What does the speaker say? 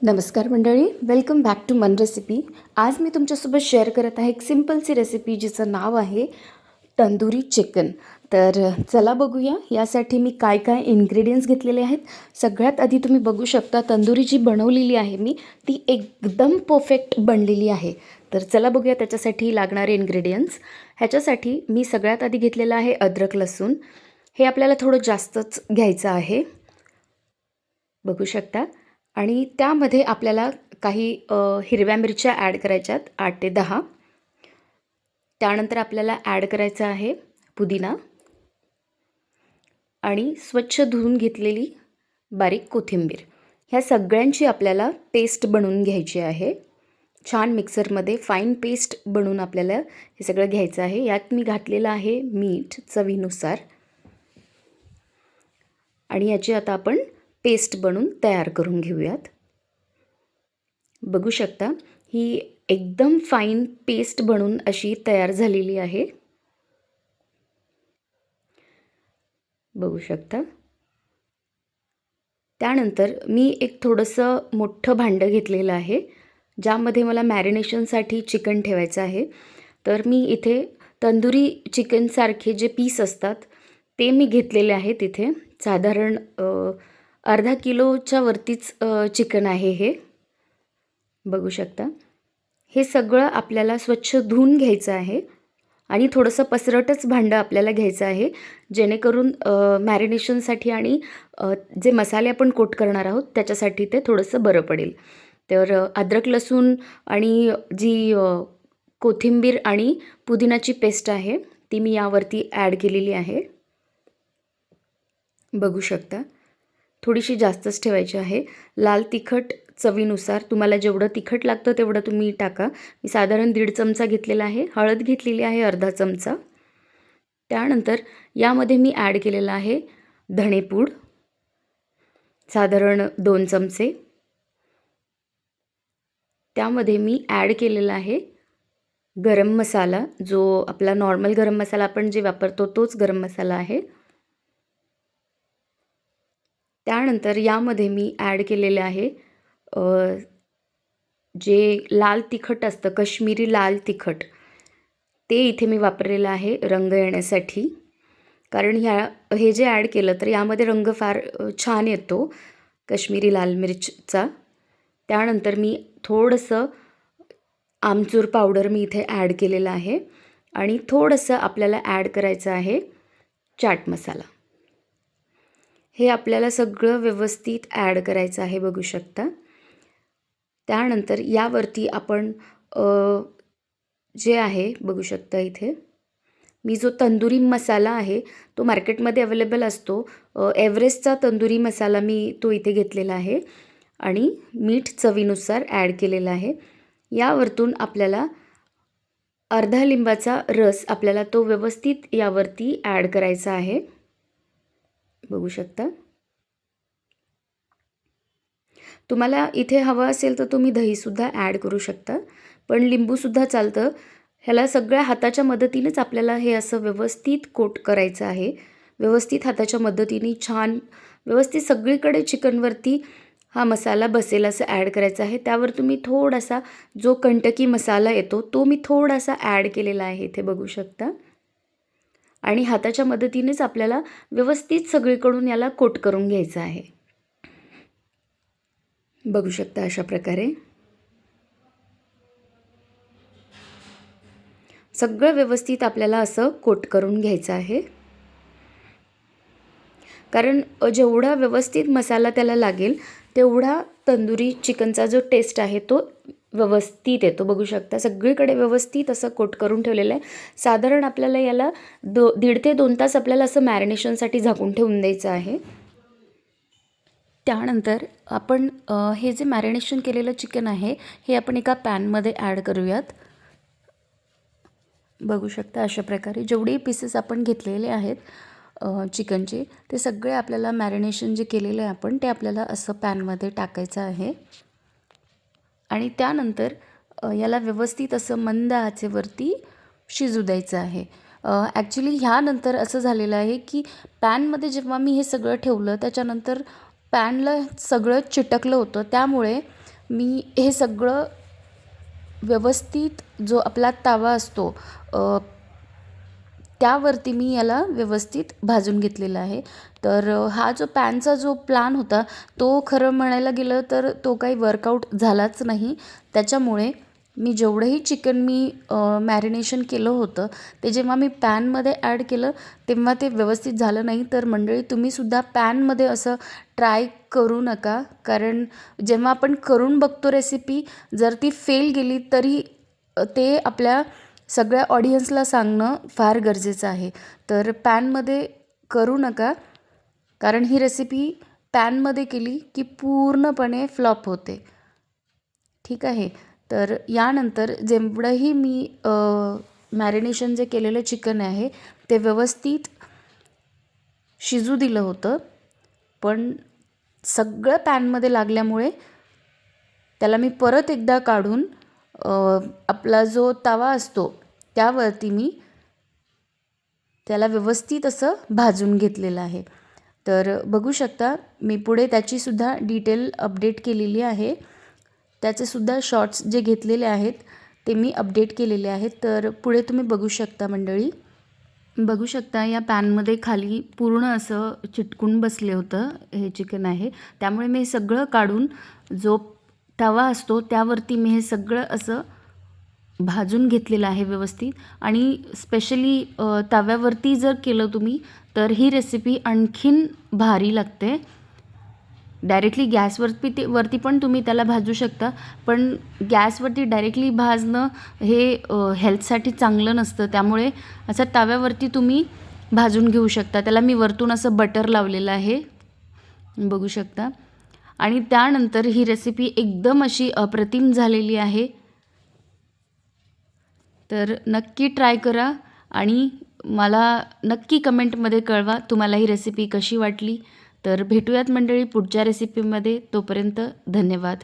नमस्कार मंडळी, welcome back to मन रेसिपी. आज मी तुमच्यासोबत शेअर करत आहे एक सिम्पलची रेसिपी जिचं नाव आहे तंदुरी चिकन. तर चला बघूया यासाठी मी काय काय इन्ग्रेडियंट्स घेतलेले आहेत. सगळ्यात आधी तुम्ही बघू शकता तंदुरी जी बनवलेली आहे मी ती एकदम परफेक्ट बनलेली आहे. तर चला बघूया त्याच्यासाठी लागणारे इन्ग्रेडियंट्स. ह्याच्यासाठी मी सगळ्यात आधी घेतलेलं आहे अद्रक लसूण. हे आपल्याला थोडं जास्तच घ्यायचं आहे, बघू शकता. आणि त्यामध्ये आपल्याला काही हिरव्या मिरच्या ॲड करायच्यात 8 ते 10. त्यानंतर आपल्याला ॲड करायचं आहे पुदिना आणि स्वच्छ धुवून घेतलेली बारीक कोथिंबीर. ह्या सगळ्यांची आपल्याला पेस्ट बनवून घ्यायची आहे. छान मिक्सरमध्ये फाईन पेस्ट बनवून आपल्याला हे सगळं घ्यायचं आहे. यात मी घातलेलं आहे मीठ चवीनुसार आणि याची आता आपण पेस्ट बनवून तयार करून घेऊयात. बघू शकता ही एकदम फाईन पेस्ट बनून अशी तयार झालेली आहे, बघू शकता. त्यानंतर मी एक थोडंसं मोठं भांडं घेतलेलं आहे ज्यामध्ये मला मॅरिनेशनसाठी चिकन ठेवायचं आहे. तर मी इथे तंदुरी चिकनसारखे जे पीस असतात ते मी घेतलेले आहेत. इथे साधारण अर्धा किलोच्या वरतीच चिकन आहे हे, बघू शकता. हे सगळं आपल्याला स्वच्छ धुवून घ्यायचं आहे आणि थोडंसं पसरटच भांडं आपल्याला घ्यायचं आहे जेणेकरून मॅरिनेशनसाठी आणि जे मसाले आपण कोट करणार आहोत त्याच्यासाठी ते थोडंसं बरं पडेल. तर अद्रक लसूण आणि जी कोथिंबीर आणि पुदिनाची पेस्ट आहे ती मी यावरती ॲड केलेली आहे, बघू शकता. थोडीशी जास्तच ठेवायची आहे. लाल तिखट चवीनुसार, तुम्हाला जेवढं तिखट लागतं तेवढं तुम्ही टाका. मी साधारण 1.5 चमचा घेतलेला आहे. हळद घेतलेली आहे अर्धा चमचा. त्यानंतर यामध्ये मी ॲड केलेला आहे धणेपूड साधारण 2 चमचे. त्यामध्ये मी ॲड केलेला आहे गरम मसाला, जो आपला नॉर्मल गरम मसाला आपण जे वापरतो तोच गरम मसाला आहे. त्यानंतर यामध्ये मी ॲड केलेले आहे जे लाल तिखट असतं, काश्मीरी लाल तिखट, ते इथे मी वापरलेलं आहे रंग येण्यासाठी. कारण हे जे ॲड केलं तर यामध्ये रंग फार छान येतो काश्मीरी लाल मिरचचा. त्यानंतर मी थोडंसं आमचूर पावडर मी इथे ॲड केलेलं आहे आणि थोडंसं आपल्याला ॲड करायचं आहे चाट मसाला. हे आपल्याला सगळं व्यवस्थित ॲड करायचं आहे, बघू शकता. त्यानंतर यावरती आपण जे आहे बघू शकता इथे मी जो तंदुरी मसाला आहे तो मार्केटमध्ये अवेलेबल असतो. एव्हरेस्टचा तंदुरी मसाला मी तो इथे घेतलेला आहे आणि मीठ चवीनुसार ॲड केलेलं आहे. यावरतून आपल्याला अर्धा लिंबाचा रस आपल्याला तो व्यवस्थित यावरती ॲड करायचा आहे, बघू शकता. तुम्हाला इथे हवं असेल तर तुम्ही दहीसुद्धा ॲड करू शकता, पण लिंबूसुद्धा चालतं. ह्याला सगळ्या हाताच्या मदतीनेच आपल्याला हे असं व्यवस्थित कोट करायचं आहे. व्यवस्थित हाताच्या मदतीने छान व्यवस्थित सगळीकडे चिकनवरती हा मसाला बसेल असं ॲड करायचं आहे. त्यावर तुम्ही थोडासा जो कंटकी मसाला येतो तो मी थोडासा ॲड केलेला आहे इथे, बघू शकता. आणि हाताच्या मदतीनेच आपल्याला व्यवस्थित सगळीकडून याला कोट करून घ्यायचं आहे, बघू शकता. अशा प्रकारे सगळं व्यवस्थित आपल्याला असं कोट करून घ्यायचं आहे. कारण जेवढा व्यवस्थित मसाला त्याला लागेल तेवढा तंदुरी चिकनचा जो टेस्ट आहे तो व्यवस्थित येतो, बघू शकता. सगळीकडे व्यवस्थित असं कोट करून ठेवलेलं आहे. साधारण आपल्याला याला 1.5 ते 2 तास आपल्याला असं मॅरिनेशनसाठी झाकून ठेवून द्यायचं आहे. त्यानंतर आपण हे जे मॅरिनेशन केलेलं चिकन आहे हे आपण एका पॅनमध्ये ॲड करूयात, बघू शकता. अशा प्रकारे जेवढे पीसेस आपण घेतलेले आहेत चिकनचे ते सगळे आपल्याला मॅरिनेशन जे केलेलं आहे आपण ते आपल्याला असं पॅनमध्ये टाकायचं आहे आणि त्यानंतर याला व्यवस्थित असं मंद आचेवरती शिजू द्यायचं आहे. ॲक्च्युली ह्यानंतर असं झालेलं आहे की पॅनमध्ये जेव्हा मी हे सगळं ठेवलं त्याच्यानंतर पॅनला सगळं चिटकलं होतं, त्यामुळे मी हे सगळं व्यवस्थित जो आपला तवा असतो त्यावरती मी याला व्यवस्थित भाजून घेतलेला आहे. तर हा जो पॅनचा जो प्लॅन होता तो खरं म्हणायला गेलं तर तो काही वर्कआउट झालाच नाही. त्याच्यामुळे मी जेवढंही चिकन मी मॅरिनेशन केलं होतं ते जेव्हा मी पॅनमध्ये ॲड केलं तेव्हा ते व्यवस्थित झालं नाही. तर मंडळी तुम्हीसुद्धा पॅनमध्ये असं ट्राय करू नका, कारण जेव्हा आपण करून बघतो रेसिपी, जर ती फेल गेली तरी ते आपल्या सगळ्या ऑडियन्सला सांगणं फार गरजेचं आहे. तर पॅनमध्ये करू नका, कारण ही रेसिपी पॅनमध्ये केली की पूर्णपणे फ्लॉप होते. ठीक आहे. तर यानंतर जेवढंही मी मॅरिनेशन जे केलेलं चिकन आहे ते व्यवस्थित शिजू दिलं होतं, पण सगळं पॅनमध्ये लागल्यामुळे त्याला मी परत एकदा काढून आपला जो तवा असतो त्यावरती मी त्याला व्यवस्थित असं भाजून घेतलेलं आहे. तर बघू शकता मी पुढे त्याचीसुद्धा डिटेल अपडेट केलेली आहे. त्याचेसुद्धा शॉर्ट्स जे घेतलेले आहेत ते मी अपडेट केलेले आहेत. तर पुढे तुम्ही बघू शकता मंडळी. बघू शकता या पॅनमध्ये खाली पूर्ण असं चिटकून बसले होतं हे चिकन आहे. त्यामुळे मी सगळं काढून जो तवा असतो त्यावरती मी हे सगळं असं भाजून घेतलेलं आहे व्यवस्थित. आणि स्पेशली तव्यावरती जर केलं तुम्ही तर ही रेसिपी आणखीन भारी लागते. डायरेक्टली वरती पण तुम्ही त्याला भाजू शकता, पण गॅसवरती डायरेक्टली भाजणं हे हेल्थसाठी चांगलं नसतं. त्यामुळे असं तव्यावरती तुम्ही भाजून घेऊ शकता. त्याला मी वरतून असं बटर लावलेलं आहे, बघू शकता. आणि त्यानंतर ही रेसिपी एकदम अशी अप्रतिम झालेली आहे. तर नक्की ट्राय करा आणि मला नक्की कमेंटमध्ये कळवा तुम्हाला ही रेसिपी कशी वाटली. तर भेटूयात मंडळी पुढच्या रेसिपीमध्ये. तोपर्यंत धन्यवाद.